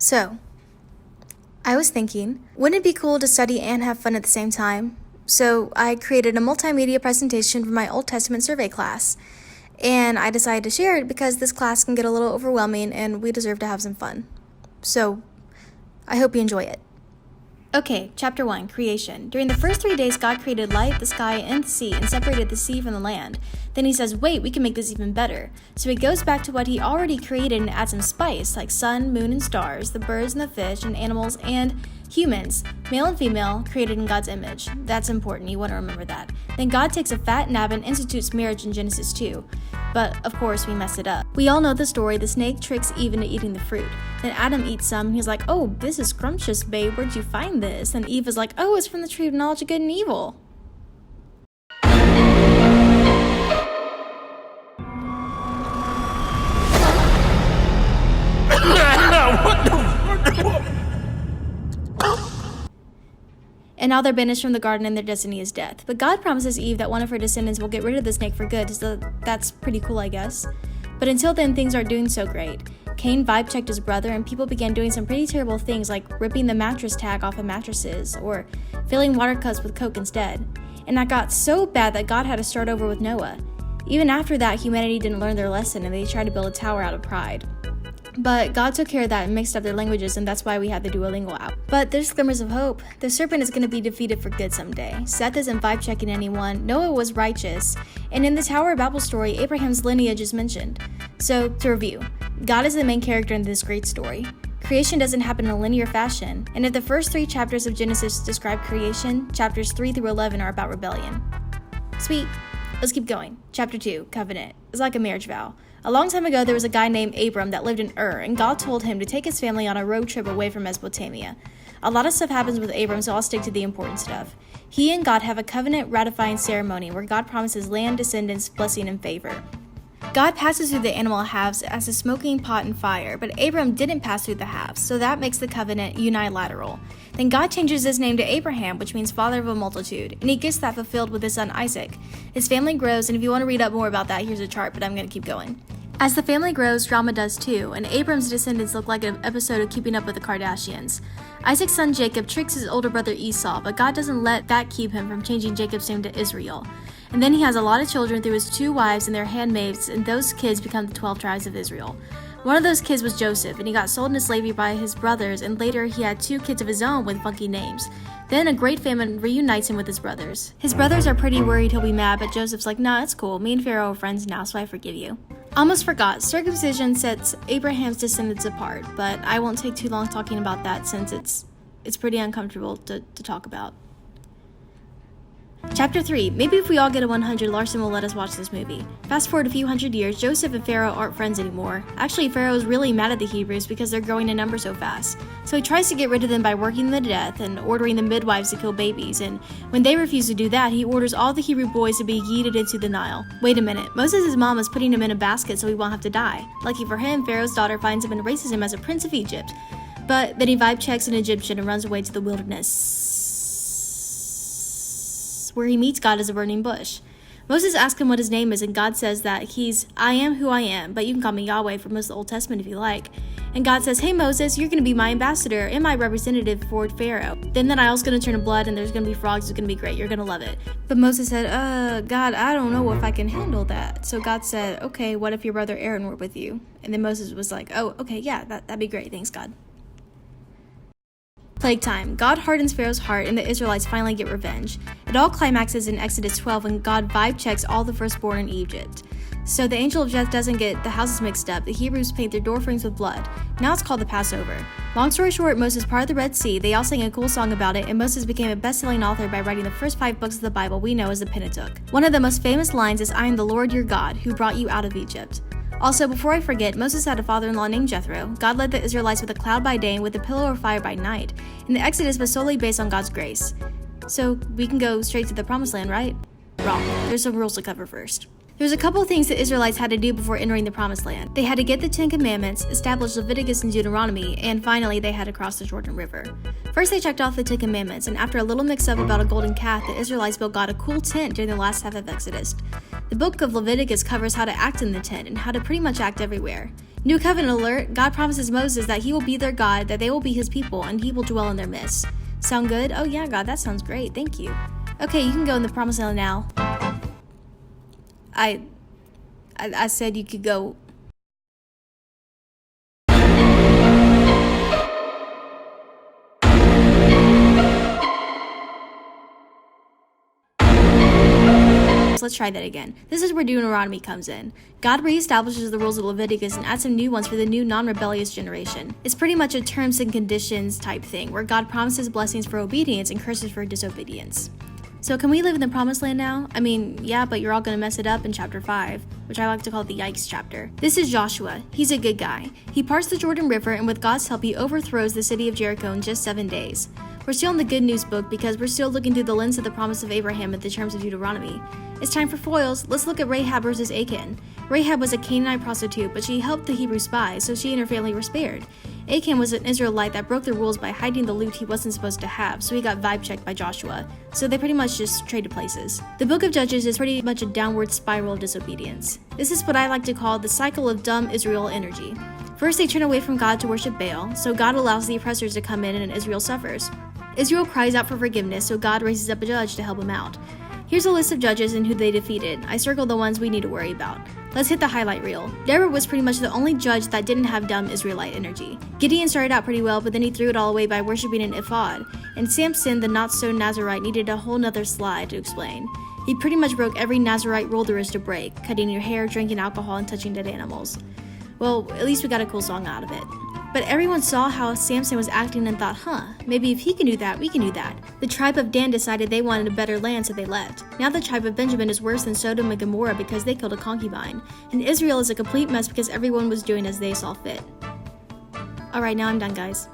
So, I was thinking, wouldn't it be cool to study and have fun at the same time? So, I created a multimedia presentation for my Old Testament survey class. And I decided to share it because this class can get a little overwhelming and we deserve to have some fun. So, I hope you enjoy it. Okay, Chapter 1, Creation. During the first 3 days, God created light, the sky, and the sea, and separated the sea from the land. Then he says, wait, we can make this even better. So he goes back to what he already created and adds some spice, like sun, moon, and stars, the birds and the fish, and animals, and humans, male and female, created in God's image. That's important, you want to remember that. Then God takes a fat nab and institutes marriage in Genesis 2. But, of course, we messed it up. We all know the story. The snake tricks Eve into eating the fruit. Then Adam eats some. He's like, oh, this is scrumptious, babe. Where'd you find this? And Eve is like, oh, it's from the tree of knowledge of good and evil. And now they're banished from the garden and their destiny is death. But God promises Eve that one of her descendants will get rid of the snake for good, so that's pretty cool, I guess. But until then, things aren't doing so great. Cain vibe checked his brother and people began doing some pretty terrible things like ripping the mattress tag off of mattresses or filling water cups with Coke instead. And that got so bad that God had to start over with Noah. Even after that, humanity didn't learn their lesson and they tried to build a tower out of pride. But God took care of that and mixed up their languages, and that's why we have the Duolingo app. But there's glimmers of hope. The serpent is going to be defeated for good someday. Seth isn't vibe checking anyone. Noah was righteous. And in the Tower of Babel story, Abraham's lineage is mentioned. So, to review, God is the main character in this great story. Creation doesn't happen in a linear fashion, and if the first 3 chapters of Genesis describe creation, chapters 3 through 11 are about rebellion. Sweet. Let's keep going. Chapter 2, Covenant. It's like a marriage vow. A long time ago, there was a guy named Abram that lived in Ur, and God told him to take his family on a road trip away from Mesopotamia. A lot of stuff happens with Abram, so I'll stick to the important stuff. He and God have a covenant ratifying ceremony where God promises land, descendants, blessing, and favor. God passes through the animal halves as a smoking pot and fire, but Abram didn't pass through the halves, so that makes the covenant unilateral. Then God changes his name to Abraham, which means father of a multitude, and he gets that fulfilled with his son Isaac. His family grows, and if you want to read up more about that, here's a chart, but I'm going to keep going. As the family grows, drama does too, and Abram's descendants look like an episode of Keeping Up with the Kardashians. Isaac's son Jacob tricks his older brother Esau, but God doesn't let that keep him from changing Jacob's name to Israel. And then he has a lot of children through his 2 wives and their handmaids, and those kids become the 12 tribes of Israel. One of those kids was Joseph, and he got sold into slavery by his brothers, and later he had 2 kids of his own with funky names. Then a great famine reunites him with his brothers. His brothers are pretty worried he'll be mad, but Joseph's like, nah, it's cool. Me and Pharaoh are friends now, so I forgive you. Almost forgot, circumcision sets Abraham's descendants apart, but I won't take too long talking about that since it's pretty uncomfortable to talk about. Chapter 3. Maybe if we all get a 100, Larson will let us watch this movie. Fast forward a few hundred years, Joseph and Pharaoh aren't friends anymore. Actually, Pharaoh's really mad at the Hebrews because they're growing in number so fast. So he tries to get rid of them by working them to death and ordering the midwives to kill babies, and when they refuse to do that, he orders all the Hebrew boys to be yeeted into the Nile. Wait a minute, Moses' mom is putting him in a basket so he won't have to die. Lucky for him, Pharaoh's daughter finds him and races him as a prince of Egypt. But then he vibe checks an Egyptian and runs away to the wilderness, where he meets God as a burning bush. Moses asks him what his name is, and God says that he's I am who I am, but you can call me Yahweh for most of the Old Testament if you like. And God says, hey Moses, you're going to be my ambassador and my representative for Pharaoh. Then the Nile's going to turn to blood and there's going to be frogs. It's going to be great. You're going to love it. But Moses said, God, I don't know if I can handle that. So God said, okay, what if your brother Aaron were with you? And then Moses was like, oh, okay, yeah, that'd be great. Thanks, God. Plague time. God hardens Pharaoh's heart and the Israelites finally get revenge. It all climaxes in Exodus 12 when God vibe checks all the firstborn in Egypt. So the angel of death doesn't get the houses mixed up. The Hebrews paint their door frames with blood. Now it's called the Passover. Long story short, Moses parted the Red Sea. They all sang a cool song about it, and Moses became a best-selling author by writing the first 5 books of the Bible we know as the Pentateuch. One of the most famous lines is, I am the Lord your God, who brought you out of Egypt. Also, before I forget, Moses had a father-in-law named Jethro. God led the Israelites with a cloud by day and with a pillar of fire by night, and the Exodus was solely based on God's grace. So, we can go straight to the Promised Land, right? Wrong. There's some rules to cover first. There's a couple of things the Israelites had to do before entering the Promised Land. They had to get the 10 Commandments, establish Leviticus and Deuteronomy, and finally they had to cross the Jordan River. First they checked off the 10 Commandments, and after a little mix-up about a golden calf, the Israelites built God a cool tent during the last half of Exodus. The book of Leviticus covers how to act in the tent and how to pretty much act everywhere. New covenant alert, God promises Moses that he will be their God, that they will be his people, and he will dwell in their midst. Sound good? Oh yeah, God, that sounds great. Thank you. Okay, you can go in the promised land now. I said you could go. Let's try that again. This is where Deuteronomy comes in. God reestablishes the rules of Leviticus and adds some new ones for the new non-rebellious generation. It's pretty much a terms and conditions type thing, where God promises blessings for obedience and curses for disobedience. So can we live in the promised land now? I mean, yeah, but you're all gonna mess it up in chapter 5, which I like to call the yikes chapter. This is Joshua. He's a good guy. He parts the Jordan River, and with God's help, he overthrows the city of Jericho in just 7 days. We're still in the good news book because we're still looking through the lens of the promise of Abraham at the terms of Deuteronomy. It's time for foils. Let's look at Rahab versus Achan. Rahab was a Canaanite prostitute, but she helped the Hebrew spies, so she and her family were spared. Achan was an Israelite that broke the rules by hiding the loot he wasn't supposed to have, so he got vibe checked by Joshua. So they pretty much just traded places. The book of Judges is pretty much a downward spiral of disobedience. This is what I like to call the cycle of dumb Israel energy. First, they turn away from God to worship Baal, so God allows the oppressors to come in and Israel suffers. Israel cries out for forgiveness, so God raises up a judge to help him out. Here's a list of judges and who they defeated. I circled the ones we need to worry about. Let's hit the highlight reel. Deborah was pretty much the only judge that didn't have dumb Israelite energy. Gideon started out pretty well, but then he threw it all away by worshiping an ephod. And Samson, the not-so-Nazarite, needed a whole nother slide to explain. He pretty much broke every Nazarite rule there is to break, cutting your hair, drinking alcohol, and touching dead animals. Well, at least we got a cool song out of it. But everyone saw how Samson was acting and thought, maybe if he can do that, we can do that. The tribe of Dan decided they wanted a better land, so they left. Now the tribe of Benjamin is worse than Sodom and Gomorrah because they killed a concubine. And Israel is a complete mess because everyone was doing as they saw fit. Alright, now I'm done, guys.